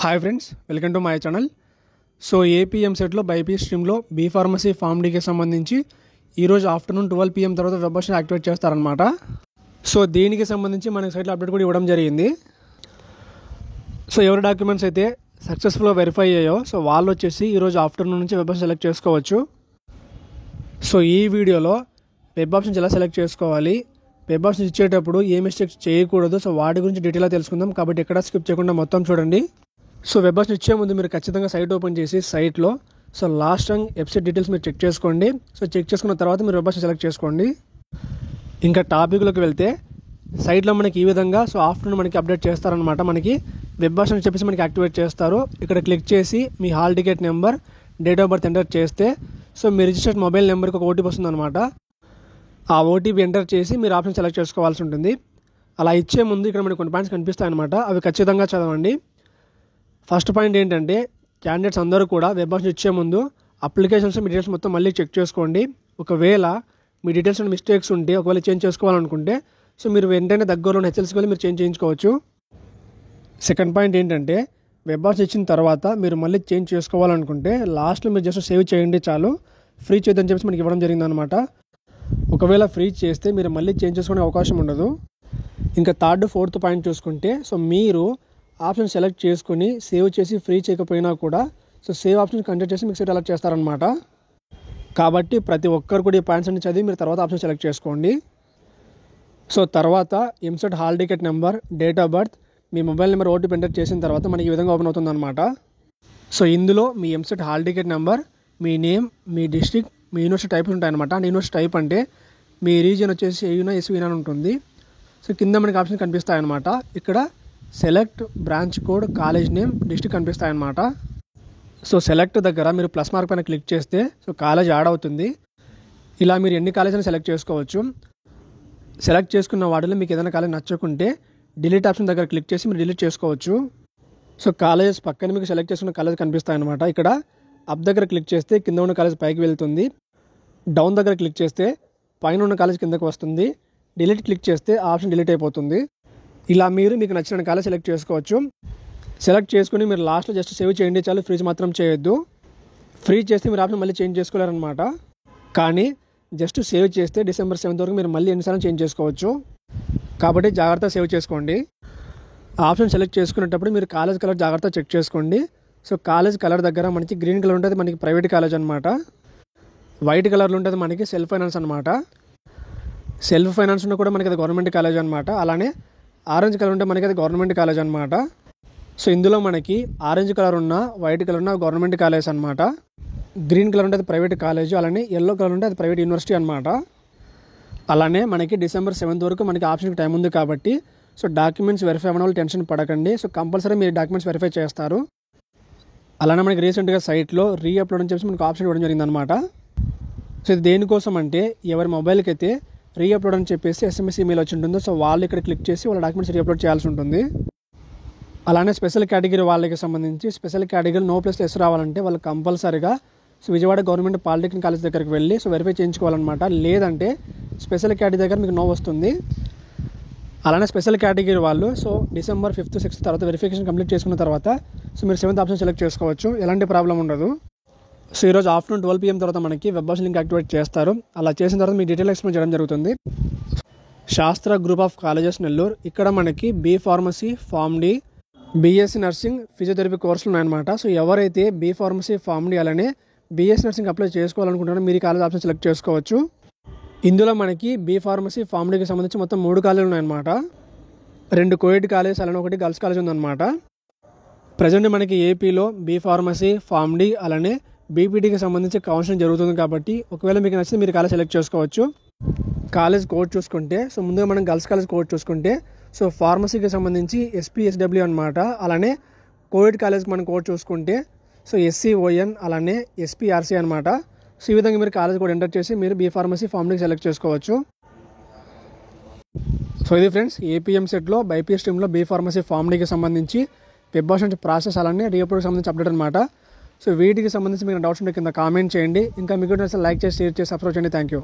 Hi friends, welcome to my channel. So ఏపీఎంసెట్లో BiPC స్ట్రీమ్లో B pharmacy pharm డీకి సంబంధించి ఈరోజు ఆఫ్టర్నూన్ 12 PM తర్వాత వెబ్ ఆప్షన్ యాక్టివేట్ చేస్తారనమాట. సో దీనికి సంబంధించి మనకి సైట్లో అప్డేట్ కూడా ఇవ్వడం జరిగింది. సో ఎవరి డాక్యుమెంట్స్ అయితే సక్సెస్ఫుల్గా వెరిఫై అయ్యాయో సో వాళ్ళు వచ్చేసి ఈరోజు ఆఫ్టర్నూన్ నుంచి వెబ్ ఆప్షన్ సెలెక్ట్ చేసుకోవచ్చు. సో ఈ వీడియోలో వెబ్ ఆప్షన్స్ ఎలా సెలెక్ట్ చేసుకోవాలి, వెబ్ ఆప్షన్స్ ఇచ్చేటప్పుడు ఏ మిస్టేక్స్ చేయకూడదు, సో వాటి గురించి డీటెయిల్గా తెలుసుకుందాం. కాబట్టి ఎక్కడ స్కిప్ చేయకుండా మొత్తం చూడండి. సో వెబ్ ఆప్షన్ ఇచ్చే ముందు మీరు ఖచ్చితంగా సైట్ ఓపెన్ చేసి సైట్లో సో లాస్ట్ రంగ్ వెబ్సైట్ డీటెయిల్స్ మీరు చెక్ చేసుకోండి. సో చెక్ చేసుకున్న తర్వాత మీరు వెబ్ ఆప్షన్ సెలెక్ట్ చేసుకోండి. ఇంకా టాపిక్లోకి వెళ్తే సైట్లో మనకి ఈ విధంగా సో ఆఫ్టర్నూన్ మనకి అప్డేట్ చేస్తారనమాట. మనకి వెబ్ ఆప్షన్ చెప్పేసి మనకి యాక్టివేట్ చేస్తారు. ఇక్కడ క్లిక్ చేసి మీ hall ticket number, date of birth enter చేస్తే సో మీ రిజిస్టర్డ్ మొబైల్ నెంబర్కి ఒక ఓటీపీ వస్తుంది అనమాట. ఆ ఓటీపీ ఎంటర్ చేసి మీరు ఆప్షన్ సెలెక్ట్ చేసుకోవాల్సి ఉంటుంది. అలా ఇచ్చే ముందు ఇక్కడ మనకి కొన్ని పాయింట్స్ కనిపిస్తాయి అనమాట. అవి ఖచ్చితంగా చదవండి. ఫస్ట్ పాయింట్ ఏంటంటే క్యాండిడేట్స్ అందరూ కూడా వెబ్ ఆప్షన్ ఇచ్చే ముందు అప్లికేషన్స్ మీ డీటెయిల్స్ మొత్తం మళ్ళీ చెక్ చేసుకోండి. ఒకవేళ మీ డీటెయిల్స్ మిస్టేక్స్ ఉంటే ఒకవేళ చేంజ్ చేసుకోవాలనుకుంటే సో మీరు వెంటనే దగ్గరలో హెచ్ఎల్సీకి వెళ్ళి మీరు చేంజ్ చేయించుకోవచ్చు. సెకండ్ పాయింట్ ఏంటంటే వెబ్ ఆప్షన్ ఇచ్చిన తర్వాత మీరు మళ్ళీ చేంజ్ చేసుకోవాలనుకుంటే లాస్ట్లో మీరు జస్ట్ సేవ్ చేయండి చాలు, ఫ్రీ చేద్దని చెప్పేసి మనకి ఇవ్వడం జరిగిందనమాట. ఒకవేళ ఫ్రీ చేస్తే మీరు మళ్ళీ చేంజ్ చేసుకునే అవకాశం ఉండదు. ఇంకా థర్డ్ ఫోర్త్ పాయింట్ చూసుకుంటే సో మీరు ఆప్షన్ సెలెక్ట్ చేసుకుని సేవ్ చేసి ఫ్రీ చేయకపోయినా కూడా సో సేవ్ ఆప్షన్ కంటెక్ట్ చేసి మీకు సీట్ అలర్ట్ చేస్తారనమాట. కాబట్టి ప్రతి ఒక్కరు కూడా ఈ పాయింట్స్ అన్ని చదివి మీరు తర్వాత ఆప్షన్ సెలెక్ట్ చేసుకోండి. సో తర్వాత EAMCET hall ticket number, date of birth, me mobile number OTP enter చేసిన తర్వాత మనకి ఈ విధంగా ఓపెన్ అవుతుందన్నమాట. సో ఇందులో మీ ఎంసెట్ హాల్ టికెట్ నెంబర్, మీ నేమ్, మీ డిస్ట్రిక్ట్, మీ యూనివర్సిటీ టైప్స్ ఉంటాయన్నమాట. యూనివర్సిటీ టైప్ అంటే మీ రీజియన్ వచ్చేసి ఏయునా ఎస్వీనా అని ఉంటుంది. సో కింద మనకి ఆప్షన్ కనిపిస్తాయన్నమాట. ఇక్కడ select, branch code, college name, district కనిపిస్తాయన్నమాట. సో సెలెక్ట్ దగ్గర మీరు ప్లస్ మార్క్ పైన క్లిక్ చేస్తే సో కాలేజ్ యాడ్ అవుతుంది. ఇలా మీరు ఎన్ని కాలేజీని సెలెక్ట్ చేసుకోవచ్చు. సెలెక్ట్ చేసుకున్న వాటిలో మీకు ఏదైనా కాలేజ్ నచ్చకుంటే డిలీట్ ఆప్షన్ దగ్గర క్లిక్ చేసి మీరు డిలీట్ చేసుకోవచ్చు. సో కాలేజెస్ పక్కన మీకు సెలెక్ట్ చేసుకున్న కాలేజ్ కనిపిస్తాయన్నమాట. ఇక్కడ అప్ దగ్గర క్లిక్ చేస్తే కింద ఉన్న కాలేజ్ పైకి వెళ్తుంది. డౌన్ దగ్గర క్లిక్ చేస్తే పైన ఉన్న కాలేజ్ కిందకు వస్తుంది. డిలీట్ క్లిక్ చేస్తే ఆప్షన్ డిలీట్ అయిపోతుంది. ఇలా మీరు మీకు నచ్చిన కాలేజ్ సెలెక్ట్ చేసుకోవచ్చు. సెలెక్ట్ చేసుకుని మీరు లాస్ట్లో జస్ట్ సేవ్ చేయండి చాలు, ఫ్రీజ్ మాత్రం చేయొద్దు. ఫ్రీ చేస్తే మీరు ఆప్షన్ మళ్ళీ చేంజ్ చేసుకోలేరనమాట. కానీ జస్ట్ సేవ్ చేస్తే December 7th వరకు మీరు మళ్ళీ ఎన్నిసార్లు చేంజ్ చేసుకోవచ్చు. కాబట్టి జాగ్రత్తగా సేవ్ చేసుకోండి. ఆప్షన్ సెలెక్ట్ చేసుకునేటప్పుడు మీరు కాలేజ్ కలర్ జాగ్రత్తగా చెక్ చేసుకోండి. సో కాలేజ్ కలర్ దగ్గర మనకి గ్రీన్ కలర్ ఉంటుంది, మనకి ప్రైవేట్ కాలేజ్ అనమాట. వైట్ కలర్లో ఉంటుంది మనకి సెల్ఫ్ ఫైనాన్స్ అనమాట. సెల్ఫ్ ఫైనాన్స్ ఉన్న కూడా మనకి అది గవర్నమెంట్ కాలేజ్ అనమాట. అలానే ఆరెంజ్ కలర్ ఉంటే మనకి అది గవర్నమెంట్ కాలేజ్ అనమాట. సో ఇందులో మనకి ఆరెంజ్ కలర్ ఉన్న, వైట్ కలర్ ఉన్న గవర్నమెంట్ కాలేజ్ అనమాట. గ్రీన్ కలర్ ఉంటే అది ప్రైవేట్ కాలేజ్, అలానే ఎల్లో కలర్ ఉంటే అది ప్రైవేట్ యూనివర్సిటీ అనమాట. అలానే మనకి December 7th వరకు మనకి ఆప్షన్కి టైం ఉంది కాబట్టి సో డాక్యుమెంట్స్ వెరిఫై అవ్వడం వల్ల టెన్షన్ పడకండి. సో కంపల్సరీ మీరు డాక్యుమెంట్స్ వెరిఫై చేస్తారు. అలానే మనకి రీసెంట్గా సైట్లో రీఅప్లోడ్ అని చెప్పేసి మనకు ఆప్షన్ ఇవ్వడం జరిగిందనమాట. సో ఇది దేనికోసం అంటే ఎవరి మొబైల్కి అయితే రీఅప్లోడ్ అని చెప్పేసి SMS ఈమెయిల్ వచ్చి ఉంటుందో సో వాళ్ళు ఇక్కడ క్లిక్ చేసి వాళ్ళ డాక్యుమెంట్స్ రీఅప్లోడ్ చేయాల్సి ఉంటుంది. అలానే స్పెషల్ కేటగిరీ వాళ్ళకి సంబంధించి స్పెషల్ కేటగిరీ నో ప్లస్ ఎస్ రావాలంటే వాళ్ళు కంపల్సరీగా so Vijayawada government polytechnic college దగ్గరికి వెళ్ళి సో వెరిఫై చేయించుకోవాలన్నమాట. లేదంటే స్పెషల్ కేటగిరీ దగ్గర మీకు నో వస్తుంది. అలానే స్పెషల్ కేటగిరీ వాళ్ళు సో December 5th 6th తర్వాత వెరిఫికేషన్ కంప్లీట్ చేసుకున్న తర్వాత సో మీరు 7th ఆప్షన్ సెలెక్ట్ చేసుకోవచ్చు. ఎలాంటి ప్రాబ్లం ఉండదు. సో ఈరోజు ఆఫ్టర్నూన్ 12 PM తర్వాత మనకి వెబ్ ఆప్షన్ లింక్ యాక్టివేట్ చేస్తారు. అలా చేసిన తర్వాత మీ డీటెయిల్ ఎక్స్ప్లెయిన్ చేయడం జరుగుతుంది. శాస్త్ర గ్రూప్ ఆఫ్ కాలేజెస్ నెల్లూరు, ఇక్కడ మనకి B pharmacy, pharm D, BSc nursing, physiotherapy కోర్సులు ఉన్నాయన్నమాట. సో ఎవరైతే బీ ఫార్మసీ, ఫార్మ్ డి అలానే బీఎస్సీ నర్సింగ్ అప్లై చేసుకోవాలనుకుంటున్నారో మీరు ఈ కాలేజ్ ఆప్షన్ సెలెక్ట్ చేసుకోవచ్చు. ఇందులో మనకి బీ ఫార్మసీ, ఫార్మ్ డికి సంబంధించి మొత్తం 3 కాలేజీలు ఉన్నాయన్నమాట. 2 కోఎడ్ కాలేజ్ అలానే 1 గర్ల్స్ కాలేజ్ ఉందన్నమాట. ప్రజెంట్ మనకి ఏపీలో బీ ఫార్మసీ, ఫార్మ్ డి అలానే బీపీటీకి సంబంధించి కౌన్సిలింగ్ జరుగుతుంది. కాబట్టి ఒకవేళ మీకు నచ్చితే మీరు కాలేజ్ సెలెక్ట్ చేసుకోవచ్చు. కాలేజ్ కోడ్ చూసుకుంటే సో ముందుగా మనం గర్ల్స్ కాలేజ్ కోడ్ చూసుకుంటే సో ఫార్మసీకి సంబంధించి SPSW అనమాట. అలానే కోవిడ్ కాలేజ్కి మనం కోడ్ చూసుకుంటే సో SCON అలానే SPRC అనమాట. సో ఈ విధంగా మీరు కాలేజ్ కోడ్ ఎంటర్ చేసి మీరు బీ ఫార్మసీ, ఫార్మ్ డీకి సెలెక్ట్ చేసుకోవచ్చు. సో ఇది ఫ్రెండ్స్ ఏపీఎంసెట్లో బైపీసీ స్ట్రీమ్లో బీ ఫార్మసీ, ఫార్మ్ డీకి సంబంధించి వెబ్ ఆప్షన్ ప్రాసెస్ అలానే రీఅప్లోడ్కి సంబంధించి అప్డేట్ అనమాట. సో వీటికి సంబంధించి మీకు డౌట్స్ ఉంటే కింద కామెంట్ చేయండి. ఇంకా మీకు లైక్ చేసి, షేర్ చేసి, సబ్స్క్రైబ్ చేయండి. Thank you.